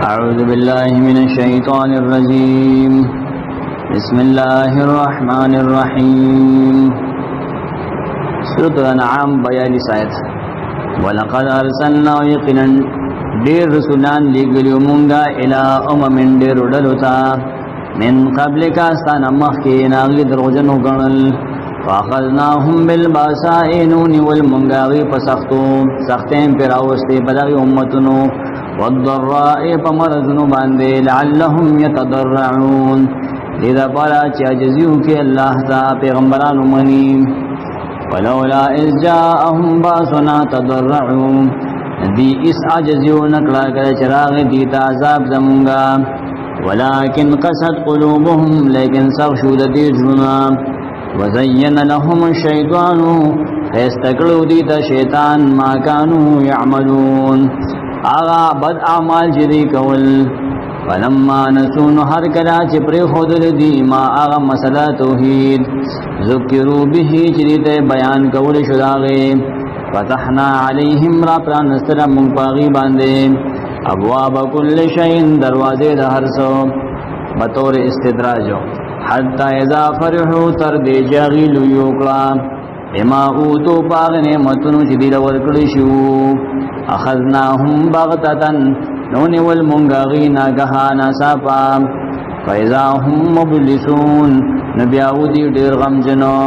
أعوذ بالله من الشيطان الرجيم بسم الله الرحمن الرحيم سورة الأنعام 42 آیت ولقد أرسلنا يقنا دير رسولان لګلیو مونږه الى من دير ودلتا من قبلك استان مخکې ناغي دروژن وګڼل فاخذناهم بالباساء نون والمنغاغي فسختو سختين پراوستي بدغي امتونو والضراء فمرضن باندې لعلهم يتضرعون اذا پارا چې عجزيو کې الله تعالی پیغمبرانو مني ولولا اذ جاءهم باسنا تضرعوا دي اس عجزيو نکړه کړه چراغ دي عذاب زمونږه ولكن قست قلوبهم لكن سرشود دي جنا وزين لهم الشيطان فاستقلوا دي شيطان ما كانوا يعملون آغا بد اعمال جدی کول فلما نسون هر کلا چې پر خودل دی ما آغا مسله توحید ذکروا به چې بیان کول شو داغه فتحنا عليهم را پرانستر منفاغي باندې ابواب كل شيء دروازه د هر څو بطور استدراج حتى اذا فرحوا تر دې جاغي ليوکلا بما اوتو باغ نعمتونو چې دی ورکړی شو اخذناهم بغتتن نون والمنغاغي ناگهانا ساپا فاذا هم مبلسون نبیاو دی ډیر غمجنو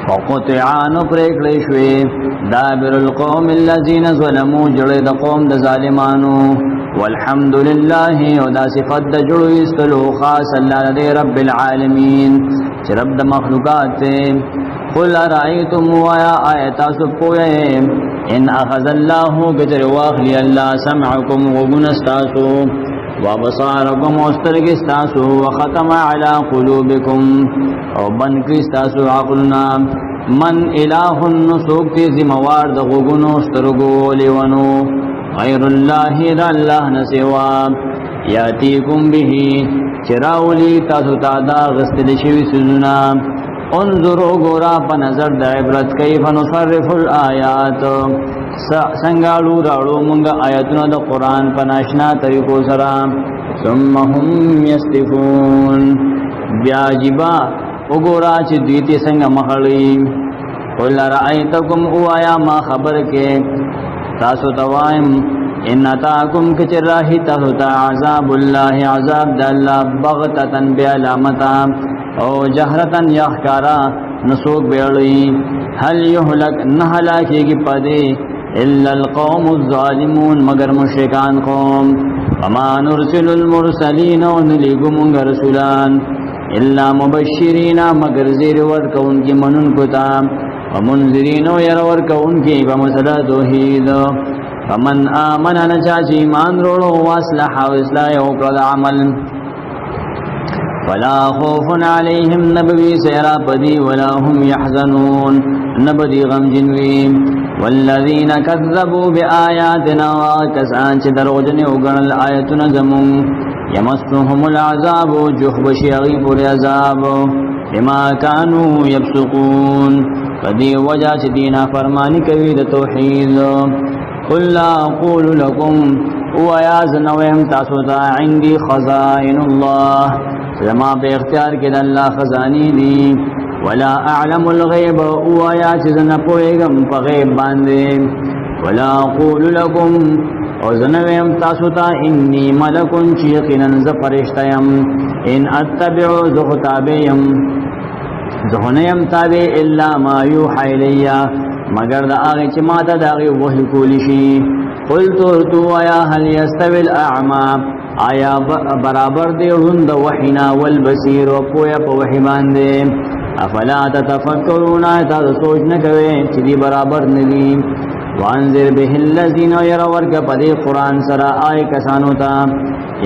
وقطعان پریکړی شوی دابر القوم الذين ظلموا جړې د قوم د ظالمانو والحمد لله او دا صفات د جوړ استلو خاص الله دې رب العالمین چې رب د مخلوقات قل رأيتم ويا آيات سبوه ان اخذ الله بجر واخلي الله سمعكم وغنستاسو وبصاركم واسترقستاسو وختم على قلوبكم او بنكستاسو عقلنا من اله نسوك تيزي موارد غغنو استرقو لونو غير الله دا الله نسوا ياتيكم به چراولی تاسو تادا غستل شوی سزنا انظروا غورا په نظر د عبرت کیف نصرف الآیات څنګهالو راړو مونږ آیاتونه د قران په ناشنا طریقو سره ثم هم یستفون بیا جبا وګورا چې دوی ته څنګه مخړی قل رأیتکم اوایا ما خبر کې تاسو توایم ان اتاکم کچراهی تاسو ته عذاب الله عذاب د الله بغتتن بعلامتا او جهرتن یحکارا نسوک بیڑی هل یهلک نحلاکی کی پدی الا القوم الظالمون مگر مشرکان قوم وما نرسل المرسلین ونلیگم رسولان الا مبشرین مگر زیر ورکون کی منن کتا ومنذرین یر ورکون کی بمسلا توحید فمن آمن نچاچی ایمان روڑو واصلح و اصلاح وقرد عمل ولا خوف عليهم نبوي سيرا بدي ولا هم يحزنون نبدي غم جنوي والذين كذبوا بآياتنا وكسان چې دروژن وګڼل آیاتنا زمون يمسهم العذاب جهب شيغي پر عذاب بما كانوا يفسقون فدي وجہ چې دینا فرمانی کوي د توحید قل لا اقول لكم ويا زنویم تاسو ته عندي خزائن الله زما په اختیار کې د الله خزانی دي ولا اعلم الغيب ويا چې زنه پوهیږم په غیب باندې ولا اقول لكم او زنویم تاسو ته اني ملک چې یقینا ز فرشتہ يم ان اتبع ذختابیم ذهنیم تابع الا ما يوحى الي مگر دا هغه چې ماته دا هغه وحی کولی شي قلت تو يا هل يستوي الاعمى آیا برابر دی روند وحینا والبصیر و پویا په وحی باندې افلا تتفکرون تاسو سوچ نه کوئ چې دی برابر ندی وانذر به الذين يرون كبدي قران سرا آی کسانو ته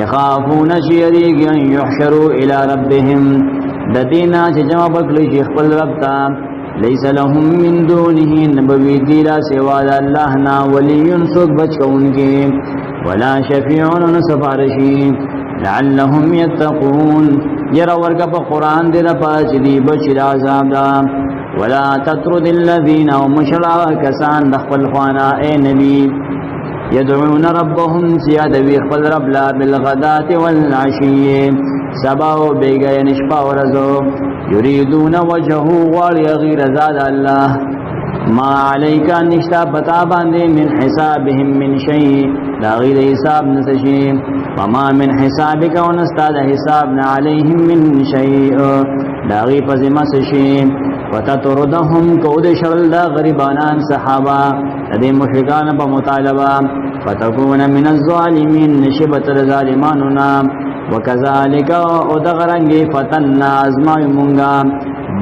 يخافون شيريغ يحشروا الى ربهم ددینا چې جمع بکلی شیخ خپل رب ته ليس لهم من دونه نبوي دیلا سوا الله نا ولي سوک بچ کونکي ولا شفيع سفارشي لعلهم يتقون يرى ورقه په قران دې د پاج دي بشیر عذاب دا ولا تطرد الذين ومشرا كسان دخل خوانا اي نبي یدعون ربهم سیادوی خپل رب لا بالغدات والعشی سبا و بیگا نشپا ورزو یریدون وجهه غالی غیر زاد اللہ ما علیکا نشتا پتا باندے من حسابهم من شیء دا غیر حساب نسشی وما من حسابک ونستا دا حسابنا علیهم من شیء دا غیر پزم سشی فتطردهم کود شرل دا غریبانان صحابہ دا مشرکان پا مطالبہ فتکون من الظالمین نشبت الظالماننا وکذالک او دغرنگی فتننا ازمائی منگا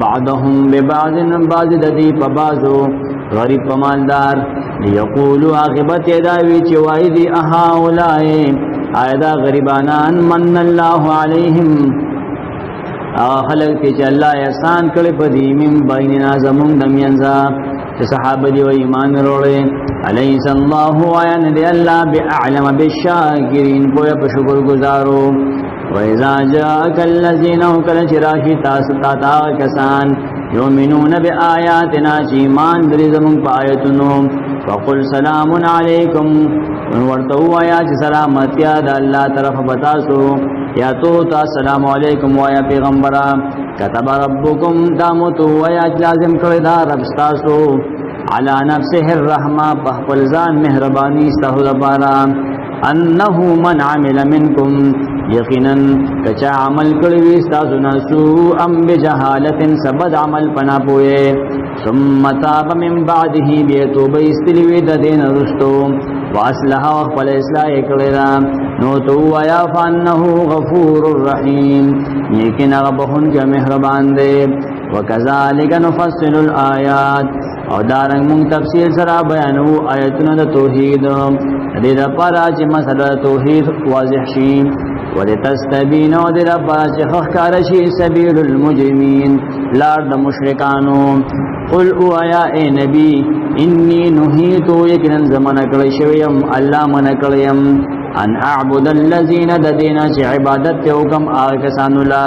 بعضهم ببعض بعض ددی پبازو غریب پمالدار لیقولو عاقبت یداوی چوائی دی احاولائی آیدا غریبانان من اللہ علیہم خلق تی چا اللہ احسان کڑی پدی من بیننا زمون دمینزا چا صحابہ دی و ایمان روڑے علیس اللہ وین دی اللہ باعلم بالشاکرین پویا پشکر گزارو وَإِذَا جَاءَكَ الَّذِينَ وَكَلَ چِرَاشِ تَاسْتَاتَا كَسَانْ يُؤْمِنُونَ بِآيَاتِنَا چِيمان دَرِزَمُنْ پَآيَتُنُمْ فَقُلْ سَلَامٌ عَلَيْكُمْ وَرْتَوْا وَيَا چِ سَلَامَتِيَا دَ اللَّهِ طرف بتاسو یا توتا السلام علیکم وَيَا پیغمبرا كَتَبَ رَبُّكُمْ دامتو وَيَا لازم کردہ ربستاسو عَلَى نَفْسِهِ الرَّحْمَةِ بَحْفَلزان مہربانی استہو دبارا انه من عمل منکم یقینا کچا عمل کړی استاسو نسو ام بجهالت سبد عمل پنا پوئے ثم تاب من بعده بیتوب استلوی د دین رستو واصلح وقبل اصلاح کړی نو تو یا فانه غفور الرحیم یقینا بهون چې مهربان دی وکذالک نفصل الآیات او دارنګ مون تفصیل سره بیانو آیتونه د توحید دې د پاره چې مسله توحید واضح شي ولتستبین او دې د پاره چې ښکار شي سبیل المجرمین لار د مشرکانو قل او یا اے نبی انی نهیت یقینا زمانہ کړی شویم الله من کړیم ان اعبد الذین ددینا چې عبادت ته حکم آکسانو لا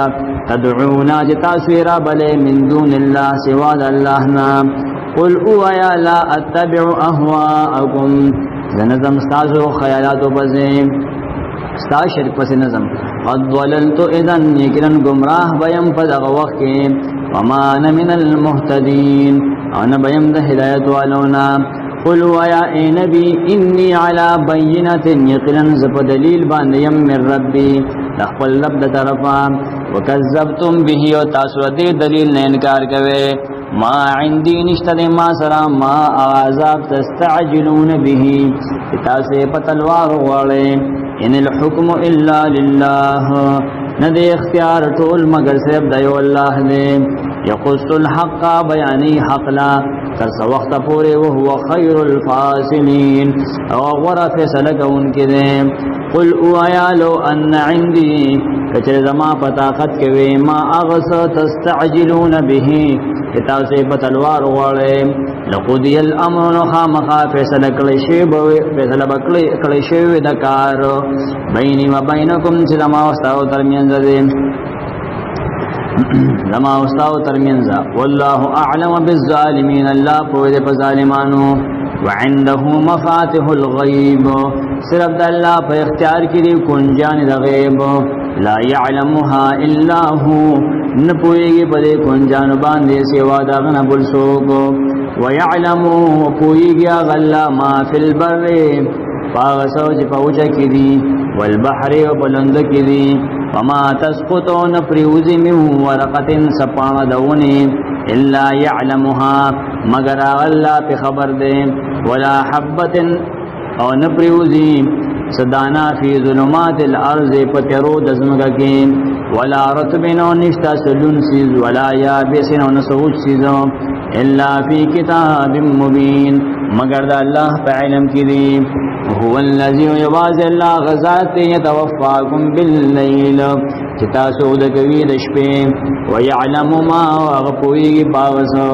تدعونا جتاسویرا بل من دون الله سوا الله نام قل اویا لا اتبع اهواءکم زنظم ستاسو خیالاتو بزیم ستا شرک پس نظم قد ضللتو اذن یکنن گمراہ بیم فدغ وقی وما انا من المهتدین انا بیم ده ہدایت والونا قل ویا اے نبی انی علی بینت یقنن زپ دلیل باندیم من ربی لخپل رب ده طرفا وکذبتم به و تاسو دې دلیل نه انکار کوي ما عندي نشتد ما سرا ما عذاب تستعجلون به تاسو په تلوار واړې ان الحكم الا لله ندی اختیار ټول مگر صرف دی الله دې یقص الحق بیانی حق لا تر څو وخت پورې او هو خیر الفاصلین او غره فیصله کوونکې دې قل اویا لو ان عندي کچره زما پتاخت کوي ما اغس تستعجلون به کتاب سے بتلوار واړې لقضی الامر خامخا فیصله کړی شی به فیصله کړی شی د کار بیني و بینکم چې زما واستاو ترمنځ دې زما واستاو ترمنځ والله اعلم بالظالمین الله په دې په ظالمانو وعنده مفاتيح الغيب صرف د الله په اختیار کې دي کونجان د غیب لا يعلمها الا هو نپويږي په دې کونجان باندې سیوا دا غنه بل څوک ويعلم پويږي غلا ما فی البر پاغسو چې پوجا کې دي والبحر وبلند کې دي وما تسقطون پریوزی من ورقه سپانه دونی الا يعلمها مگر الله په خبر ده ولا حبه او نپریوزی صدانا فی ظلمات الارض پترو دزمگا کی ولا رتبن و نشتا سلون سیز ولا یابسن و نسوچ سیزو الا فی کتاب مبین مگر دا اللہ پا علم کی دی هو الذی یواز اللہ غزات یتوفاکم باللیل چتا سود کوي د شپې ويعلم ما وغفوي باوسو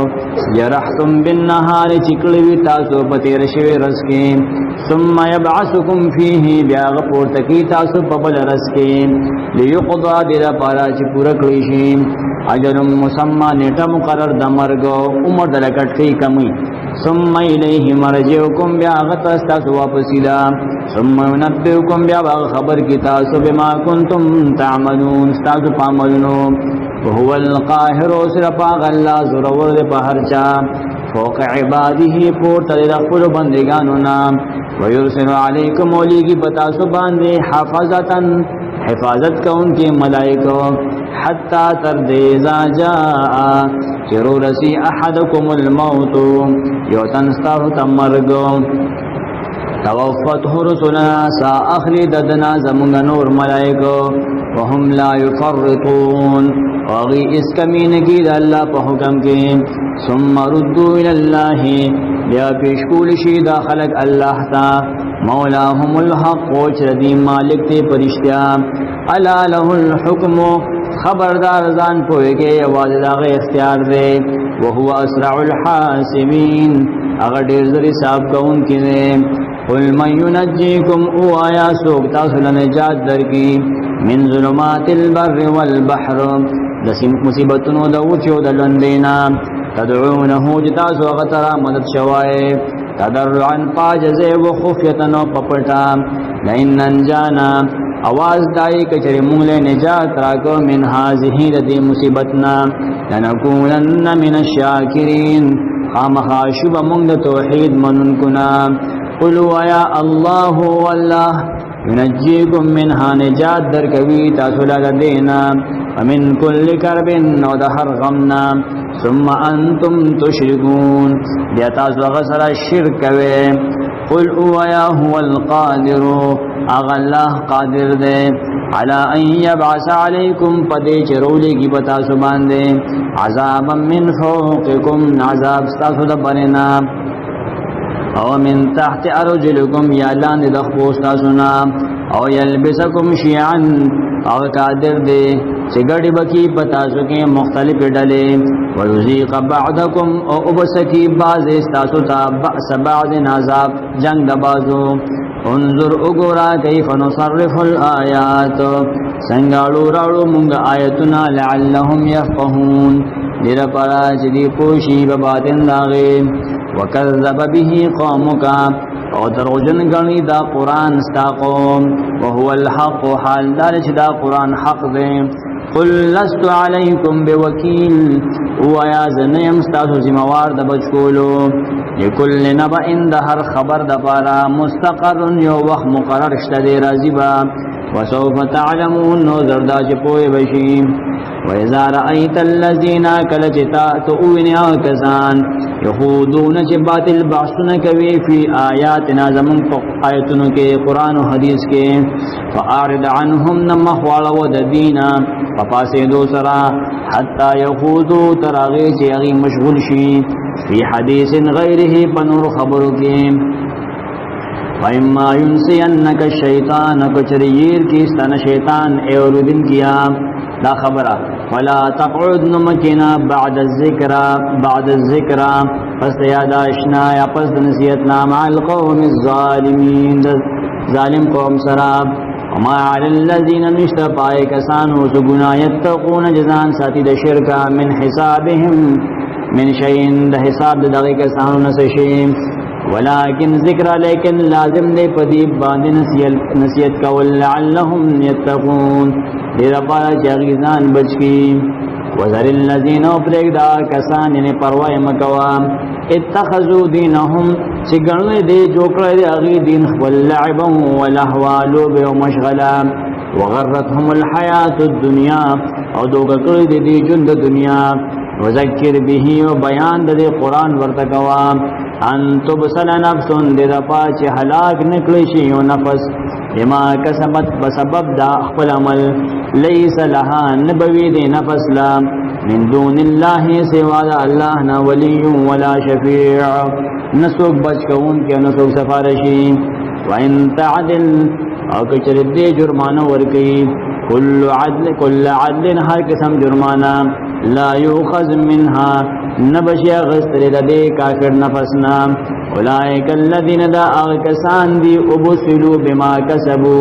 جرحتم بالنهار چکلوي تاسو په تیر شوي رس کې ثم يبعثكم فيه بیا غفور تکي تاسو په بل رس کې ليقضى دلا پارا چې پورا کړی شي اجر مسمى نیټه مقرر د مرګ عمر د لکټ کې کمی ثم الیه مرجعکم بیا غت استاسو واپسیدا ثم ينبئکم بیا خبر کی تاسو بما کنتم تعملون استاسو پاملنو وهو القاهر سرپاغ اللہ زرور پہرچا فوق عباده پورت لخفل بندگانونا ویرسل علیکم اولی کی پتاسو باندے حفظتا حفاظت کا ان کے ملائکو حتی تردیزا جاء چرو رسی احدکم الموت یو تنستاو تمرگو توفته رسلنا سا اخلی ددنا زمونگ نور ملائکو وهم لا يفرطون وغی اس کمین کی دا اللہ پا حکم کی ثم ردو الاللہ بیا پیشکول شیدہ خلق اللہ تا مولاهم الحق وچردی مالک تے پرشتیا علا له الحکم خبردار زان پوئے کے یواز داغ اختیار دے وهو اسرع الحاسبین اگر دیر زر حساب کون کی دے قل من ينجيكم او آیا سوکتا سل نجات در کی من ظلمات البر والبحر دسی مصیبتنو دوچو دلندینا تدعونه جتاسو اغترا مدد شوائے تدرعا پاجزے و خفیتنو پپٹا لئن انجانا آواز دائی کچری مونگلے نجات راکو من حاضحی ردی مصیبتنا لنکونن من الشاکرین خامخاشب مونگ توحید مننکنا قلوا یا اللہ واللہ ينجيكم منها نجات در کوي تاسو له دینا ومن كل كرب او دهر غمنا ثم انتم تشركون بیا تاسو غسر شرک کوي قل هو يا هو القادر اغ الله قادر دے على ان يبعث عليكم پدې چرولی کی پتا سو باندې عذابا من فوقكم عذاب تاسو د بننا او من تحت ارجلکم یا لاندې د خپو تاسونا او یلبسکم شیعا او قادر دے چې ګډي بکی پتا سو کې مختلف ډلې ويذيق بعضکم او وبسکی بعض تاسو ته بأس بعض عذاب جنگ د بازو انظر وګورا کیف نصرف الآیات څنګه راړو مونږ آیتنا لعلهم يفقهون دیر پرا چې دی پوشي په باطن داغه وکذب به قومک او دروژن غنی دا قران ستا قوم وهو الحق حال دار چې دا قران حق دی قل لست علیکم بوکیل او یا زنیم ستاسو ذمہوار د بچکولو لکل نبأ د هر خبر د پارا مستقر یو وخت مقرر شته دی راضی با وسوف تعلمون نو زردا چې پوي بشي وإذا رأيت الذين كلجتا تؤونا كسان يخوضون جبات البعثن كوي في آياتنا زمن آياتنا كي قرآن و حديث كي فأعرض عنهم نمخوال وددينا ففاسدو سرا حتى يخوضوا تراغي جيغي مشغول شي في حديث غيره بنور خبرو كي وإما ينسينك الشيطان كچرير کی استان شیطان ایوردن کیا دا خبرہ ولا تقعد نمکنا بعد الذکر پس یاداشنا یا پس نصیحتنا مع القوم الظالمین ظالم قوم سراب وما علی الذین نشت پائے کسانو سگنا یتقون جزان ساتی دا شرکا من حسابهم من شئین دا حساب دا دغی کسانو نسشیم ولكن ذکر لیکن لازم دے پدیب باندے نصیحت کول لعلهم یتقون دیر پارا چاگیزان بچ کی وذر الذین اپریک دا کسان یعنی پروائی مکوا اتخذو دینهم چگرن دے جوکر دے اغی دین واللعبا ولہوالو بے ومشغلا وغرتهم الحیات الدنیا او دوکر دے جند دنیا وذکر به و بیان دے قرآن ورتکوا ان تبصل نفس دے دپا چی حلاک نکلشی و نفس بما کسبت بسبب دا خپل عمل لیس لها نبوی دے نفس لا من دون اللہ سوا دا اللہ نا ولی ولا شفیع نسوک بچ کون کے نسوک سفارشی وان تعدل او کچرد دے جرمانہ ورکی کل عدل ہر قسم جرمانہ لا یوخذ منها نبشی غستر دے کافر نفسنا اولئک الذین دا اغکسان دی ابسلو بما کسبو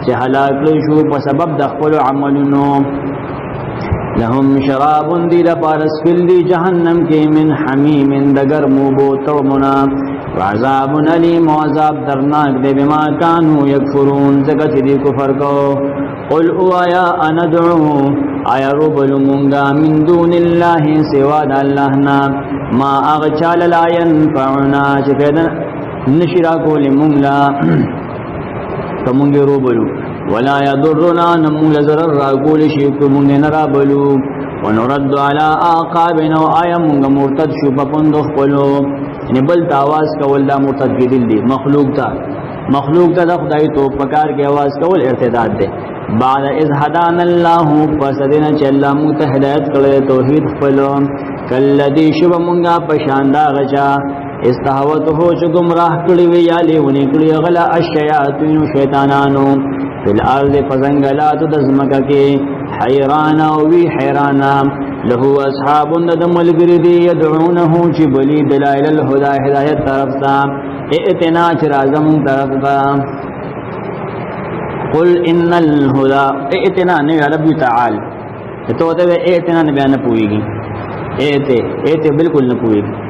چه حلاک لشو پا سبب دخپل عملنو لهم شراب دی لپارس فل دی جہنم کی من حمیم دگر موبو ترمنا وعذاب علیم وعذاب درناک دے بما کانو یکفرون زکت دی کفر کو قل او آیا اندعو آیا روبلو منگا من دون اللہ سواد اللہنا ما اغچال لا ینفعنا چفیدن نشراکو لمنگلا فمنگی روبلو ولا يضرنا نمول زرر راقول شيك من نرابلو ونرد على آقابنا وآيا منغ مرتد شوپا پندخ پلو یعنی بل تاواز کول دا مرتد کی دل دی مخلوق تا دا خدای تو پکار کے آواز کول ارتداد دے بعد از حدان اللہ پسدنا چلا متحدیت کلے توحید پلو کاللذی شب منگا پشاندہ غچا استحوت ہو چو گمراہ کلی ویالی ونی کلی غلا الشیاطین شیطانانو فی الارض فزنگلات دزمکا کی حیرانا وی حیرانا لہو اصحاب ندم الگردی یدعونہو چی بلی دلائل الہدا ہدایت طرفتا ائتنا چرازم طرفتا قل ان الہدا ائتنا نبی ربی تعال تو ہوتے ہوئے ائتنا نبی آنا پوئی گی ایتے بالکل نہ پوئی گی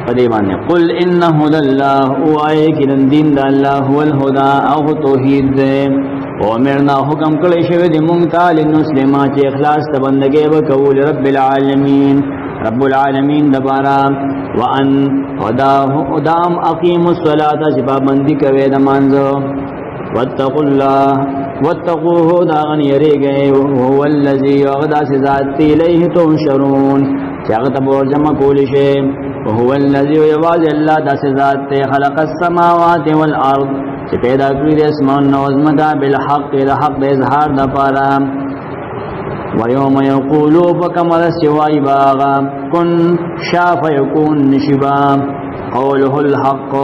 قدیبان قل ان هدى الله وآئے کی دین دا اللہ هو الهدى او توحید دے وامرنا حکم کلی شوید منگتا لنسلما چی اخلاص تبندگے بکول رب العالمین دبارا وان ادام اقیم الصلاة چپا بندی کوید مانزو واتقوا الله واتقوه داغن یری گئے وهو الذی اغدا سے ذاتی الیہ تنشرون چاگتا بور جمع کولی شے وهو الذی یواز اللہ دا سے ذات خلق السماوات والارض چی پیدا کری دے اسمان نوزمکا بالحق دا حق دا اظہار دا پارا ویوم یقولو فکمر سوائی باغا کن شاف یکون نشبا قوله الحق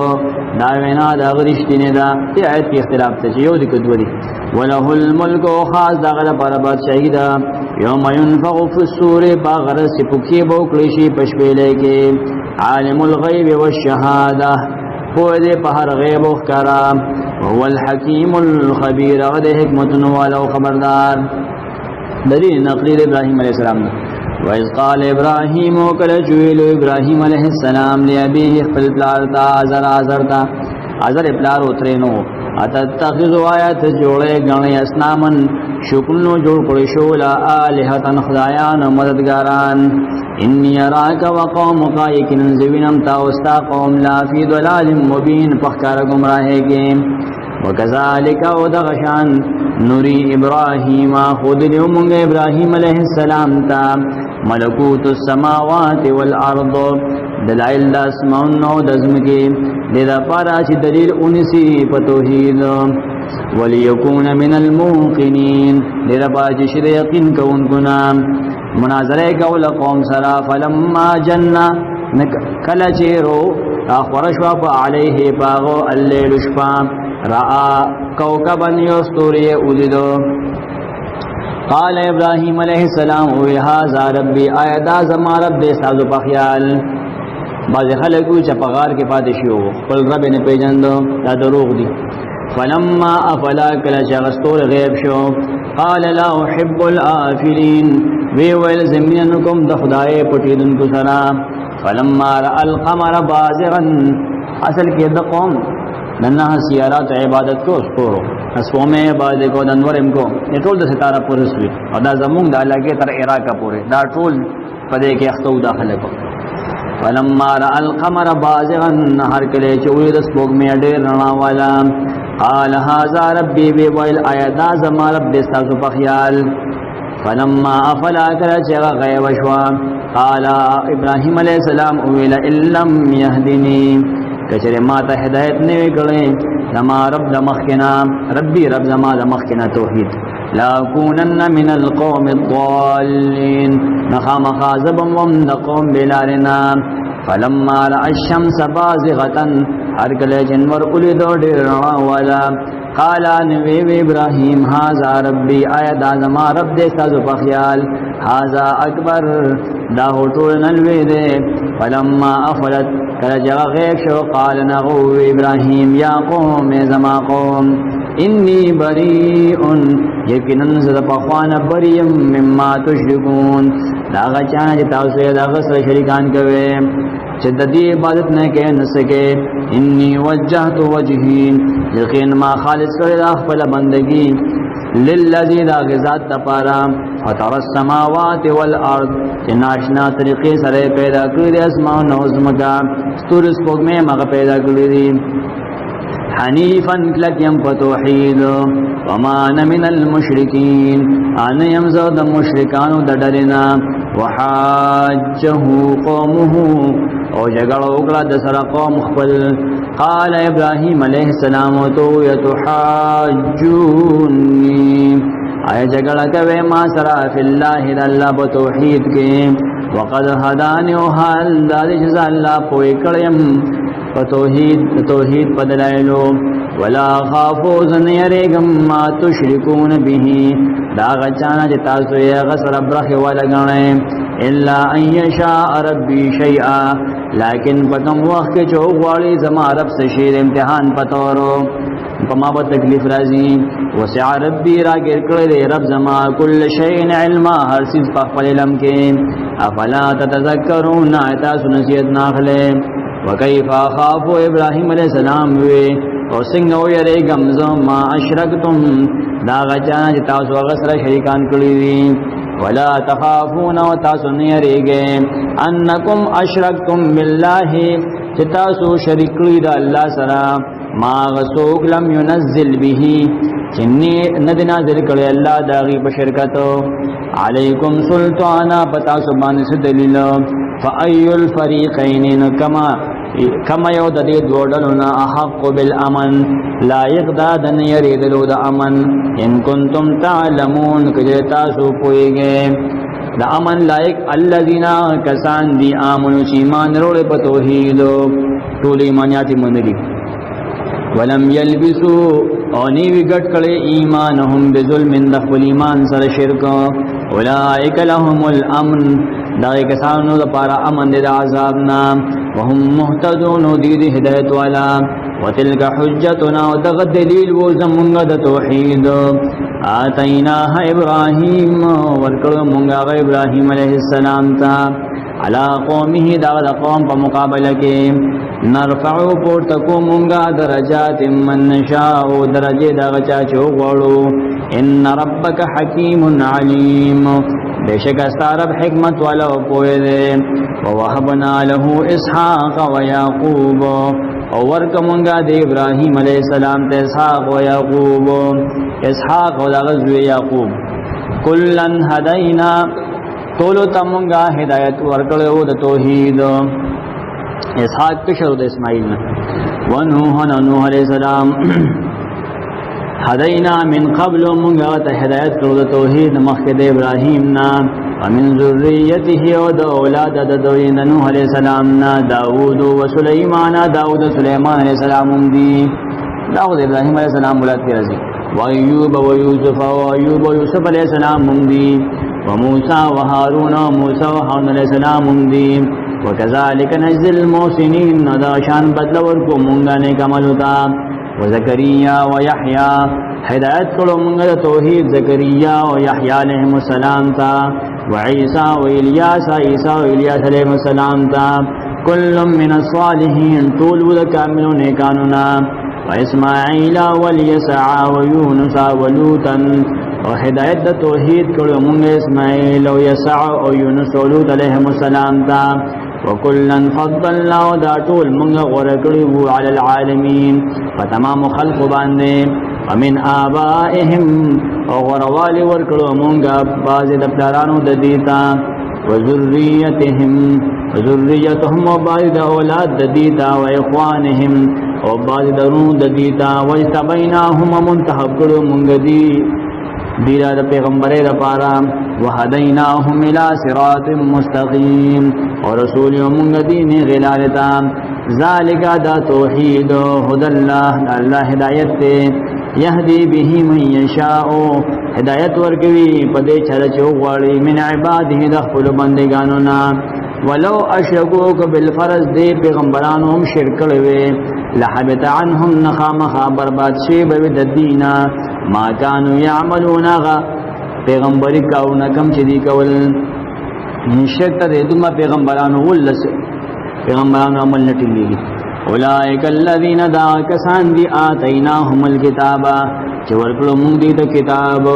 دعوینا دا غرشتین دا تی آیت کی اختلاف تا چیو دی کدوری وله الملک و خاص دا غلا پارا بادشاہی دا یوم ینفق فی السور باغر سپکی بوکلیشی پشپیلے کے عالم الغیب والشہادہ پوئے پہر غیب اخکارا وهو الحکیم الخبیر غد حکمت والا و خبردار دلیل نقلی ابراہیم علیہ السلام وَإِذْ قَالَ إِبْرَاهِيمُ وَكَلَّجُوِلُ إِبْرَاهِيمَ عَلَيْهِ السَّلَامُ لِأَبِيهِ خپل پلارتا آزر پلار اترینو اتتخذ آیات جوڑے گنے اسنامن شکلنو جوڑ کرشو لا آلہتن خدایان و مددگاران انی اراک وقومک یکنن زوینم تاوستا قوم لا فی ضلال مبین پخکار گمراہے گیم وکذالک ودغشان نوری ابراہیم خود لیومنگ ابراہیم علیہ السلام تا ملکوت السماوات والارض دلائل دا اسمان و دزمکی لیدہ پارا چی دلیل انسی پتوحید ولیکون من الموقنین لیدہ پارا چی شد یقین کون کنا مناظرے کول قوم سرا فلما جنہ کل چیرو اخورشوا پا علیہ پاغو اللیل شپا رآ کوکبا یستوری اولیدو قال ابراہیم علیہ السلام اوی هازا ربی آیدا زما رب دے سازو پخیال بعض خلقو چپغار کے پادشیو قل رب نے پیجندو دا دروغ دی فلما افلا کل چغستور غیب شو قال لا احب الآفلین ویویل زمیننکم دخدائے پٹیدن کو سرا فلما رأى القمر بازغا اصل کے دقوم ننہ سیارات عبادت کو اسکورو اسفومے عبادت کو دنورم کو یہ ٹول دا ستارہ پورے سوی اور دا زمونگ دا اللہ کے تر عراقہ پورے دا ٹول پدے کے اختو داخلے کو فلما رأى القمر بازغا نہر کلے چوئی دس بوگ میں اڈیر رنا والا قال هذا ربی بی ویل آیدا زما رب دستازو پخیال فلما افلا کلا چگا غیب شوا قال ابراہیم علیہ السلام اویل اللم یهدنی کچرے ماتا ہدایت نوی کرے لما رب دمخنا ربی رب زما دمخنا توحید لا کونن من القوم الضالین نخام خازبا ومد قوم بلارنا فلما رأى الشمس بازغتا ہرکلے جنور قلی دو ڈرنا والا قالا نویب ابراہیم هازا ربی آیا دا زما رب دے سازو پخیال هازا اکبر دا ہوتول نلوی دے فلما افلت کل جغا غیب شو قال نغو ابراہیم یا قوم زما قوم انی بریئن یقیناً زد پخوان بریم مما تشرکون داغا چانا چی تاسو یا داغا سر شرکان کوئے چد دی عبادت نہ کہ نہ سکے انی وجہت وجہی یقین ما خالص کرے دا خپل بندگی للذی دا غزات تپارا فطر السماوات والارض ناشنا طریقے سره پیدا کړی اسمان او زمکا ستوري سپوږمۍ مغه پیدا کړی دي حنیفا لکیم فتوحید وما انا من المشرکین انا یمزو د مشرکانو د ډلنا وحاجه قومه او جګړه وکړه د سره قوم خپل قال ابراهیم علیہ السلام تو یتحاجونی آیا جګړه کوي ما سره فی الله د الله په توحید کې وقد هدانی او حال د جزاء الله پوي کړم په توحید په دلایلو ولا خافو زن یریګم ما تشركون به دا غچانا چې تاسو یې غسر برخه ولا غنئ الا ان یشاء ربی شیئا لیکن پتم وخت چې غواړي زما رب څه شی امتحان پتورو پما په تکلیف راځي وسع ربی راګر کړل رب زما کل شیء علما هر چیز په خپل علم کې افلا تتذکرون تاسو نصیحت ناخله وکيف اخاف ابراهيم عليه السلام وي او څنګه ويره غمزم ما اشرکتم دا غچا چې تاسو هغه سره شریکان کړی دي ولا تخافون وتاسو نه یریږئ انکم اشرکتم بالله چې تاسو شریک کړی د الله سره ما غسوک لم ينزل به چنی ندی نازل کړی الله داغي په شرکت علیکم سلطانا پتا سبحانه سے دلیل فای الفریقین کما یو د دې دوړلونه احق بالامن لا یقداد ان یریدلو د امن ان کنتم تعلمون کله تاسو پوئږئ د امن لایق الذین کسان دی امنو چې ایمان وروړي په توحید ټول ایمانیات منلي ولم یلبسوا او نیوی گٹ کړي ایمانهم بظلم د خپل ایمان سره شرک اولئک لهم الامن دا کسانو لپاره امن د عذاب نه وهم مهتدون دي هدایت والا وتلك حجتنا ودغ دلیل و زمونږ د توحید اتیناها ابراهیم ورکړو مونږه ابراهیم علیه السلام ته علا قومه دا قوم په مقابله کې نرفعو پورتکو مونږه درجات من نشاء درجه دا چا چې وغواړو ان ربک حکیم علیم بیشک استعرب حکمت والا پوهه ده ووهبنا له اسحاق ويعقوب او ورک مونږه د ابراهیم علیه السلام ته اسحاق او یعقوب اسحاق او دغه یعقوب کلن هدینا تولو تمونگا ہدایت ورکڑو د توحید اسحاق کشرو د اسماعیل ونوحن نوح علیہ السلام هدینا من قبل مونگا ته هدایت کړو د توحید مخکې د ابراهیم نا ومن ذریته او د اولاد د دوی نوح علیہ السلام نا داوود و سليمان داوود سليمان علیہ السلام دی داوود ابراهیم علیہ السلام ولادت کې راځي و ایوب و یوسف و ایوب و یوسف علیہ السلام دی وموسى وهارون موسى وهارون علیہ السلام دی وكذلك نجزي المحسنين نداشان بدل ورکو مونږه نیک عمل وتا وزكريا ويحيى هدایت کړو مونږه توحید زکریا او یحیی علیهم السلام تا وعیسی و الیاس عیسی و الیاس علیهم السلام تا كل من الصالحین طول ولکاملون نیکانونا واسماعیل والیسع ویونس ولوطا او هدایت د توحید کړو مونږه اسماعیل او یسع او یونس او لوط علیهم السلام تا وکلن فضلنا دا ټول مونږه غوړه کړی وو علی العالمین فتمام خلق باندې ومن آبائهم او غروالي ورکړو مونږه باز د پلارانو د دیتا وذریتهم او باز د اولاد د دیتا و اخوانهم او باز درو د دیتا وجتبیناهم منتخب کړو مونږه دی دیرا د پیغمبره د پاره وهدیناهم الى صراط مستقیم اور رسول مونږ دین غلالتا ذالک دا توحید هدى الله هدایت ته یهدی به من یشاء هدایت ورکوي په دې چره چوغړی من عباده د خپل بندگانو نا ولو اشرکوک بالفرض دې پیغمبرانو هم شرک کړي لحبط عنهم نخامخا برباد شی به د دینا ما كانوا يعملون غا پیغمبري کاونه کم چې دی کول نشک ته دما پیغمبرانو ولس پیغمبرانو عمل نټیږي اولئک الذین دا کسان دی آتیناهم الکتاب چې ورکړو موږ دې ته کتاب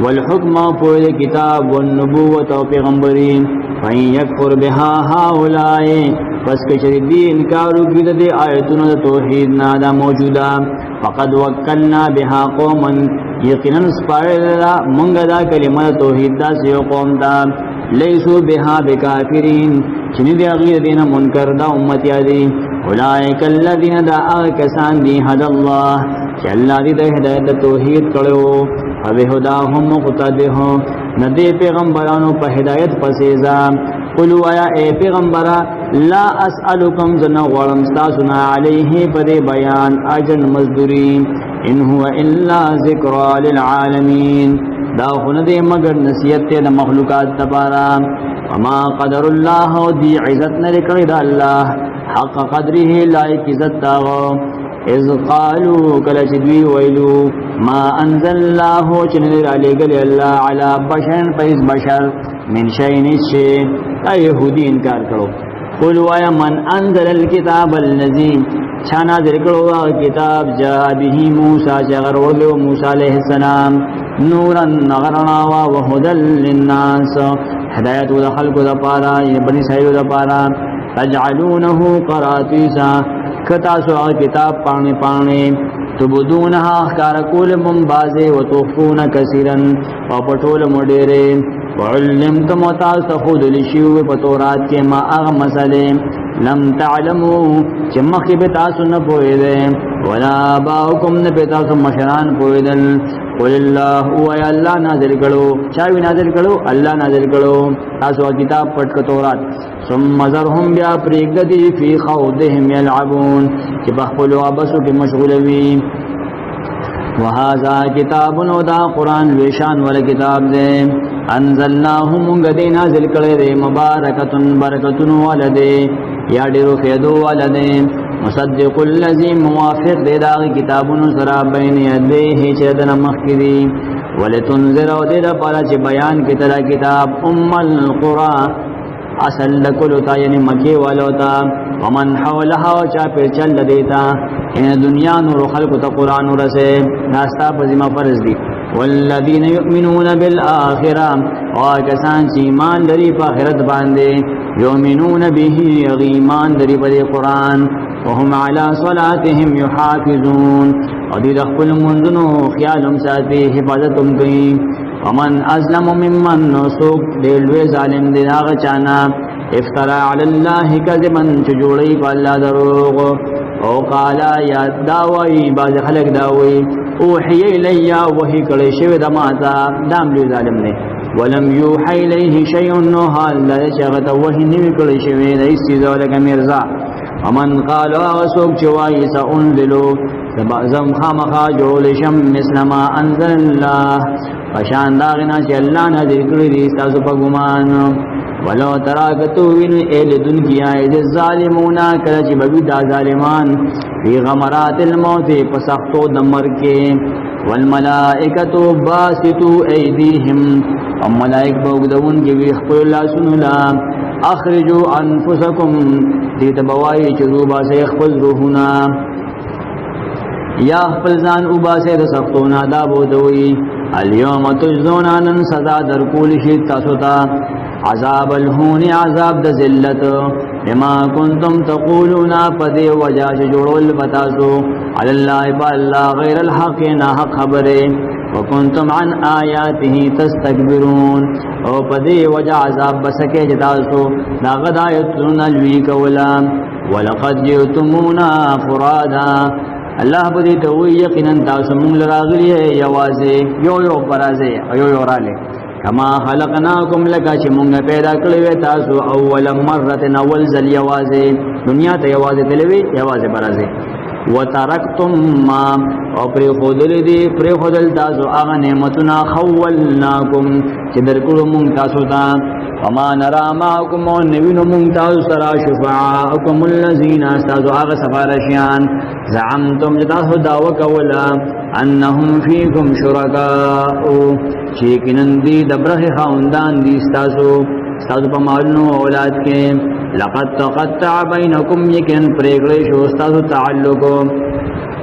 والحکم په کتاب والنبوت او پیغمبري فین یکفر بها هؤلاء پس کچری دی انکارو کی د آیتونو د توحید نه دا موجوده فقد وکلنا بها قوما یقینا سپارلا مونږ دا کلمه توحید دا یو قوم دا لیسو بها بکافرین چې دی هغه دینه منکر دا امت یادي اولئک الذین دا کسان دی هد الله چې الله دې د هدایت توحید کړو او هداهم مقتدیه ندی پیغمبرانو په هدایت پسې ځم قلوا یا اے پیغمبرا لا اسألکم زنا غوړم تاسو نه علیه پر بیان اجر مزدوری ان هو الا ذکر للعالمین دا خونه دې مگر نصیحت ته د مخلوقات لپاره وما قدر الله دی عزت نه کړی دا الله حق قدره لایق عزت تاغو اذ قالوا کله چې دوی ویلو ما انزل الله چې نه علی ګل الله علی بشر پیس بشر من شیء نشی يهودي انکار کړو قولوا یا من انزل الكتاب الذي چا نازل کړو کتاب جاء به موسی جغر ولو موسی علیہ السلام نورا نغرنا وهدى للناس هدایت ول خلق د پاره بنی اسرائیل د پاره تجعلونه قراطیسا کتا سو کتاب پانے پانے تبدونها اخکار کول من بازے وتوفون کثیرا وپټول مډیره وعلمتم وتعصفوا لشیو بتورات کے ما اغ مسئلے لم تعلمو چمخی بتاسو نپوئدے ولا باؤکم نپتاسو مشران پوئدل قل اللہ یا اللہ نازل کرو چاوی نازل کرو اللہ نازل کرو تاسو کتاب پڑھ کے تورات ثم ذرهم بیا پریگدی فی خوضهم یلعبون کہ بخپلو عبسو کی مشغولوی وهذا کتاب نو دا قرآن ویشان والا کتاب دے انزلناه مونږ دې نازل کړی دی مبارکتن برکتن ولده یا ډیرو خیدو ولده مصدق الذی موافق دی دا کتابونو سره بین یدیه چې د مخکری ولتنذر او دې لپاره چې بیان کړه کتاب القرى اصل لکلو تا یعنی مکی والو تا ومن حولها و چا پر چل دیتا ان دنیا نور خلق تا قرآن رسے ناستا پزیما فرض دی والذین یؤمنون بالآخرہ وکسان چی ایمان لری پا آخرت باندے یؤمنون به یغیمان لری پا قرآن وهم على صلاتهم يحافظون او دی دخل منزنو خیالم ساتی حفاظتم کئی ومن ازلم ممن سوک دیلوی ظالم دی داغ چانا افترا علی اللہ کذبن چجوڑی پا اللہ دروغ او قالا یا داوئی باز خلق داوئی اوحی الیا وحی کڑی شوی دماتا دام لوی ظالم دی ولم یوحی الیہ شیئن نو حال لدی شغط وحی نوی کڑی شوی دی سیزو لکا مرزا ومن قالوا وسوک چوائی سا انزلو زم خامخا جولشم مسلما انزل اللہ فشان داغنا چی اللہ نازل کری دی ستاسو پا گمان ولو تراکتو وینو ایل دن کی آئید الظالمونا کلچ بگو دا ظالمان فی غمرات الموت پسختو دمر کے والملائکتو باسطو ایدیہم وملائک بوگدون کی ویخپر اللہ سنولا اخرجو انفسکم دیت بوائی چروبا سے اخفل روحنا یا اخفل زان اوبا سے دسختونا دابو دوئی اليوم تجزونا نن سزا در کول شي تاسو ته عذاب الهون عذاب د ذلت بما کنتم تقولون پدې وجا جوړول بتاسو علی الله بالله غیر الحق نه حق خبره وکنتم عن آیاته تستكبرون او پدې وجا عذاب بسکه جتاسو دا غدایتون الوی کولا ولقد جئتمونا فرادا اللہ بدی تو یقینا تاسو مونږ لراغلی یوازې یو برازه یو راله کما خلقناکم لک چې مونږ پیدا کړی تاسو اول مره اول ځل یوازې دنیا ته یوازې تلوي یوازې برازه وترکتم ما او پر خودل دی پر خودل تاسو هغه نعمتونه خولناکم چې درکړو مونږ تاسو ته وما نرى معكم ونبين ممتاز سرا شفعاءكم الذين استاذوا آغا سفارشیان زعمتم جتاسو دعوك ولا انهم فيكم شركاء چیکنن دی دبرخ خاندان دی استاذو پا معلنو اولاد کے لقد تقطع بینکم یکن پریگلیشو استاذو تعلقو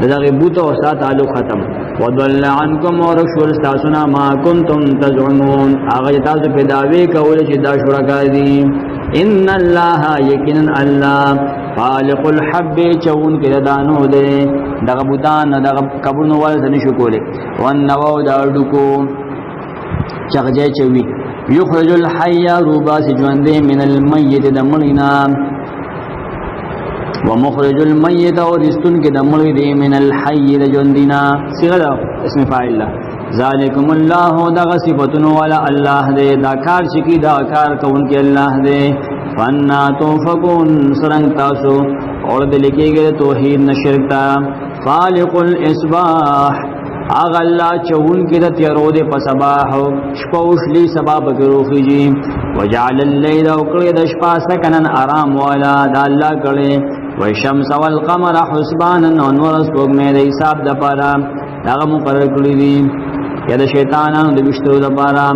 دغه بوت او سات تعلق ختم وضل عنكم ورشول استاسنا ما كنتم تزعمون هغه تاسو په داوی کول چې دا شرکا دي ان الله یقینا الله خالق الحب چون کې دانو دے دغه بوتان دغه قبرونو ول ځنی شو کوله ونو دا ډکو چغجه چوي یخرج الحي روباس ژوند من المیت دمړینا ومخرج المیت اور استن کے دمړی دی من الحي دجوندینا صيغه اسم فاعل ذالکم الله دغ صفاتن والا الله دے دا کار شکی دا کار کون کے الله دے فنا توفقون سرنگ تاسو اور دلکی گئے توحید نہ شرک تا خالق الاصباح اغه الله چون کې د تیارو د پسباح شپوشلی سبب کروخی جی وجعل الليل وقل د شپه سکنن آرام والا د الله کړي والشمس والقمر حسبانا ونور سپوږمۍ د حساب د پاره هغه مقرر کړی دي یا د شیطانانو د وشتو د پاره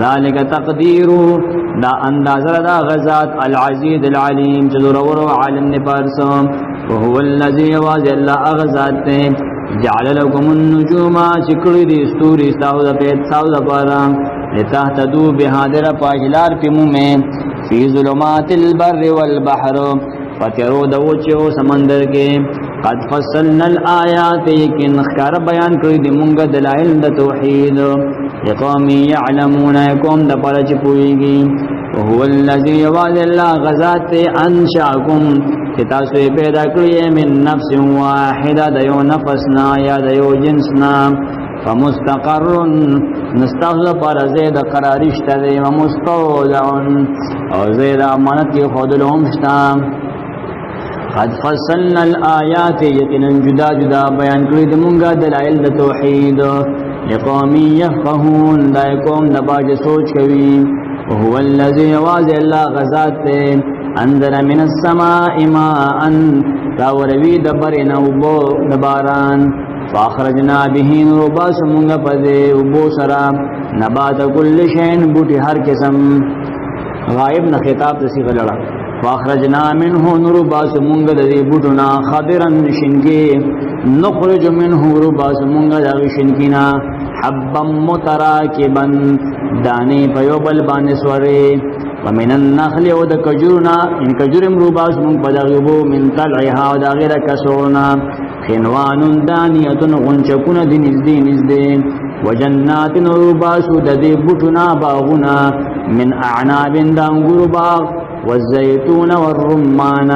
ذالک تقدیر دا اندازه دا غزات العزیز العلیم چې ضرور عالم نه پارسم وهو الذي واز الله اغزات جعل لكم النجوم چکړی دي ستوري تاسو د پیت تاسو د پاره لتهتدوا بهادر پاجلار پمومه فی ظلمات البر والبحر فترو دوچو سمندر کې قد فصلنا الآیات یقین خکار بیان کړی د مونږ دلایل د توحید لقوم یعلمون قوم د پاره چې پويږي وهو الذي واز الله غزات انشاکم چې تاسو پیدا کړی من نفس واحده د یو نفسنا یا د یو جنسنا فمستقر نستغل پر زید قرارشت دی ومستودع او زید امانت کی خود لهم شتا قد فصلنا الآیات یقینا جدا جدا بیان کړی د مونږه دلایل د توحید لقوم یفقهون دا قوم د باج سوچ کوي وهو الذي واز الله غزات انزل من السماء ماء راوروي دبرنا وبو دباران فاخرجنا به نباس مونږه پدې وبو سرا نبات كل شيء بوټي هر قسم غائب نه خطاب د صيغه لړا فاخرجنا منه نباس مونږه د بوټنا خضرا شنګي نخرج منه نباس مونږه د شنګینا حبا متراكبا دانی پیوبل باندې سوري ومن النخل ود کجورنا ان کجورم روباس مون پدغبو من طلعها ود غیر کسونا خنوان دانیه غنچکون د نزدې وجنات روباس د دې بوټنا باغنا من اعناب دانګور باغ والزيتون والرمان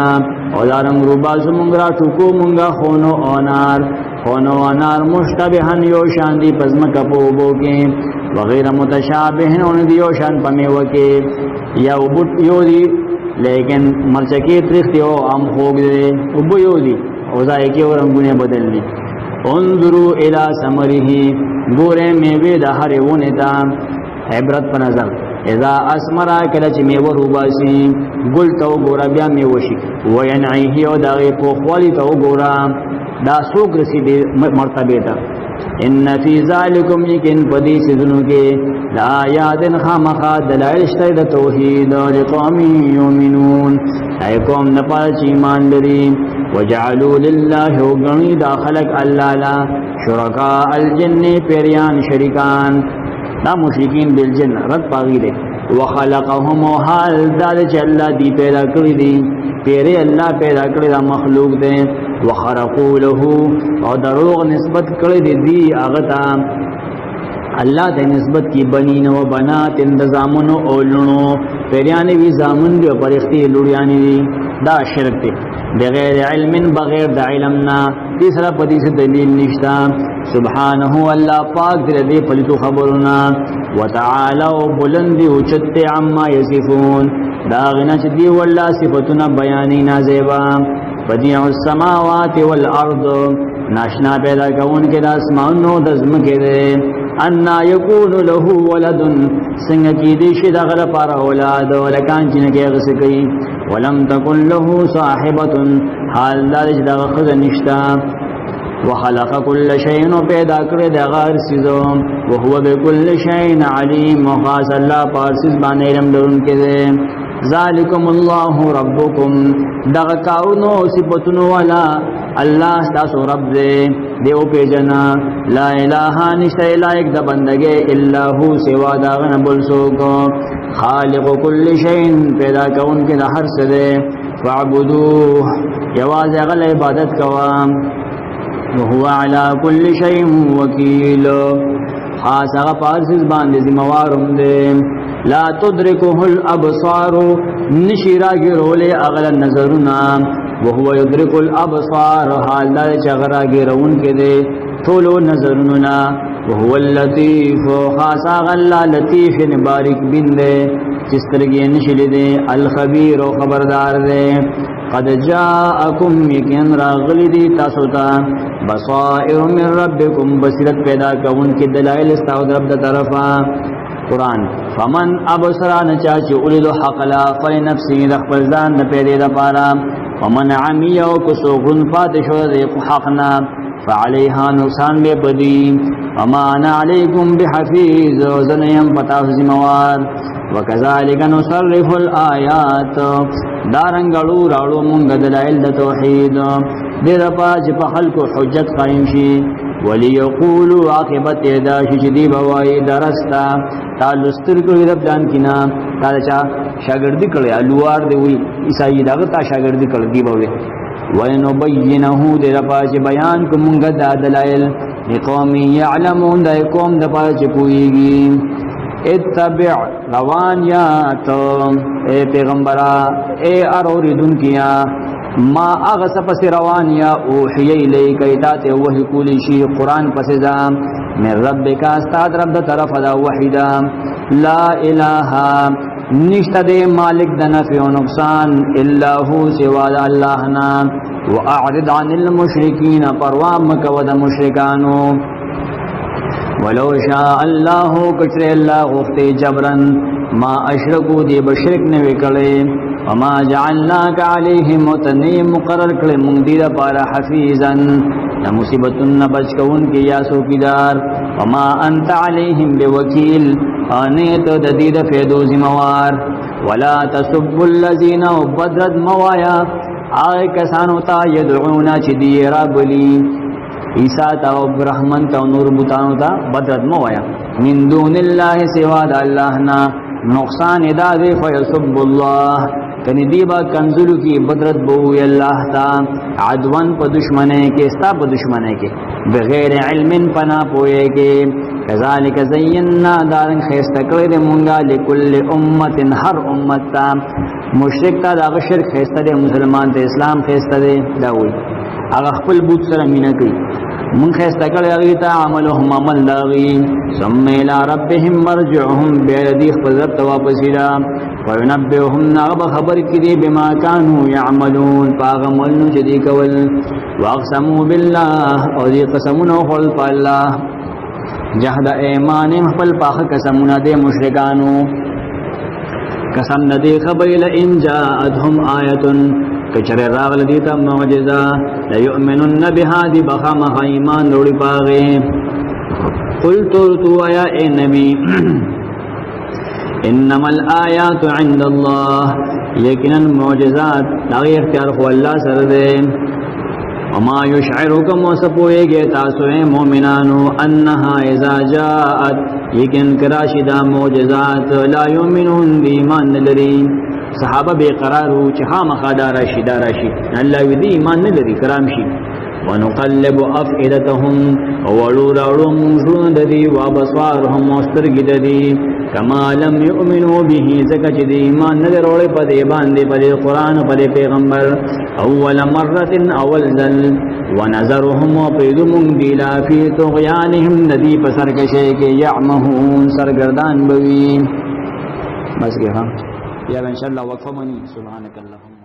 او دارنګ روباس مونږ را ټکو مونږه خونو انار مشتبهن یو شان دی پزما کپو بو کې وغیر متشابهن اون دیو شان پمیو کې یا وبټ یو دی لیکن مرچکی ترختی او ام خوګ دی وب یو دی او ځای کې ورنګونه بدل دي انظروا الى ثمره ګوره میوه د هرې ونه ته عبرت په نظر اذا اسمرا کله چې میوه روباسي ګل ته ګوره بیا میوه شي وینعه او دغه په خولي ته ګوره دا سوق رسیدي مرتبه ته ان فی ذالکم یکن پدی سذنو کې لا یادن خامخا دلائل شته د توحید او قوم یؤمنون ای قوم نه پات ایمان لري وجعلوا لله غنی داخلك الله لا شرکاء الجن پیریان شریکان دا مشرکین بالجن رد پاغي دي وخلقهم حال ذل جل دی پیدا کړی دي پیری الله پیدا کړی دا مخلوق دي وخرقوا له او دروغ نسبت کړی دي هغه ته الله ته نسبت کی بنین و بنات اندزامن او لونو پیریانی وی زامن دی پرختی لوریانی دی دا شرک دی بغیر علم بغیر د علمنا تیسرا پدیس دلیل نشتا سبحانه الله پاک دې پلیتو خبرنا وتعالى بلند اوچت عما یصفون دا غنا چې دی والله صفاتنا بیانینا زیبا بدیع السماوات والارض ناشنا پیدا کون کې د اسمانو د زمکه دې ان یکون له ولد څنګه کې دې شي دغه لپاره اولاد ولکان چې نه کې غسکی ولم تکن له صاحبه حال دې دغه خزه نشتا وخلق كل شيء پیدا کړی دغه سيزو وهو بكل شيء عليم وخاص الله پارسز باندې علم درونکې ده ذالکم الله ربکم دغه کاونو صفاتونو والا الله تاسو رب دې دیو پیجنا لا اله نشته لایک د بندګي الا هو سوا دا غن بل سوک خالق كل شيء پیدا کون کې د هر څه ده فاعبدوه یواز غل عبادت کوام وهو على كل شيء وكيل خاص هغه پارسز باندې ذمہوارم دې لا تدركه الابصار نشرا غرول اغل النظرنا وهو يدرك الابصار حال دا چغرا غرون کې دې ټولو نظرنا وهو اللطيف خاص غل لطيف بارک بن دې چسترګې نشلې دې الخبير خبردار دې قد جاءكم يكن راغلی دی تاسو ته بصائر من ربكم بصیرت پیدا کون کی دلائل استاو رب د طرفا قران فمن ابصر ان چاچ اولد حق لا فلنفسه خپل ځان نه پیدا د پاره ومن عمي او کو غن فاتشو د حقنا فعليها نقصان به بدی وما انا عليكم بحفيظ وزنيم پتا ذمہوار وكذلك نصرف الآيات دارنګړو راړو مونږ دلایل د توحید دې د پاج په خلق حجت قائم شي وليقولوا عاقبت ادا چې دی بوای درستا تعالی ستر کوي رب دان کینا تعالی چا شاګردي کړي الوار دی وی عیسائی دغه تا شاګردي کړي دی بوي ونبينه دې د پاج بیان کومګ د دلایل لقوم يعلمون د قوم د پاج کويږي اتبع روان یا تو اے پیغمبرا اے اروریدن کیا ما اغس پس روان یا اوحی الیک ایتات وحی کولی شی قرآن پس دا من ربک استاد رب دا طرف دا وحیدا لا الہ نشت دے مالک دا نفع و نقصان الا ہو سوا دا اللہ نا واعرض عن المشرکین پروام مکو دا مشرکانو ولو شاء الله کچر الله غفت جبرن ما اشرکو دی بشرک نوی کړي وما جعلناك عليهم متنی مقرر کړي مونږ دی دا پارا حفیظا د مصیبتن بچ کون کی یا سوکیدار وما انت عليهم بوکیل انیت د دې د فیدو ذمہوار ولا تسبوا الذين بدرد موایا آی کسانو تا يدعون چې دی ربلی عیسیٰ تا و برحمن تا و نور بوتانو تا بدرد موایا من دون اللہ سوا دا اللہ نا نقصان ادا دے فیصب اللہ کنی دیبا کنزلو کی بدرد بوی اللہ تا عدوان پا دشمنے کے ستا پا دشمنے کے بغیر علم پنا پوئے کے کذالک زیننا دارن خیستکڑی دے مونگا لکل امت ہر امت تا مشرک تا دا غشر خیستا دے مسلمان تا اسلام خیستا دے داوی اغا خپل بوت سره مینا کوي من خسته کړي هغه ته عملهم عمل داغي ثم الى ربهم مرجعهم بيدي خپل رب ته واپس را وينبئهم نغب خبر کړي بما كانوا يعملون باغمل جدي کول واقسموا بالله او دې قسمونه خپل الله جهاد ایمان خپل پاخ قسمونه دې مشرکانو قسم ندی خبر لئن جاءتهم آیه کچره راغل دیتا معجزہ لا یؤمنن بها دی بخام ایمان لوڑی پاغی قلت تو یا اے نبی انما الآیات عند اللہ یقینا معجزات لاغی اختیار خو اللہ سر دے وما یشعرکم وسپوئے گے تاسوئے مومنانو انہا اذا جاءت یقین کراشدہ معجزات لا یؤمنون دی ایمان نلری صحابه بے قرار ہو چې خامخا دا راشي الله دې ایمان نه لري کرام شي ونقلب افئدتهم وړو منزون د دې وابصارهم مسترګ د دې کما لم يؤمنوا به زکه چې دې ایمان نه لري په دې باندې په قرآن په پیغمبر اول مره اول ذل ونظرهم وقيدهم بلا في طغيانهم ندي پسر کشه کې يعمهون سرګردان بوي بس کې ها یا ان شاء الله وقفه منی سبحانك اللهم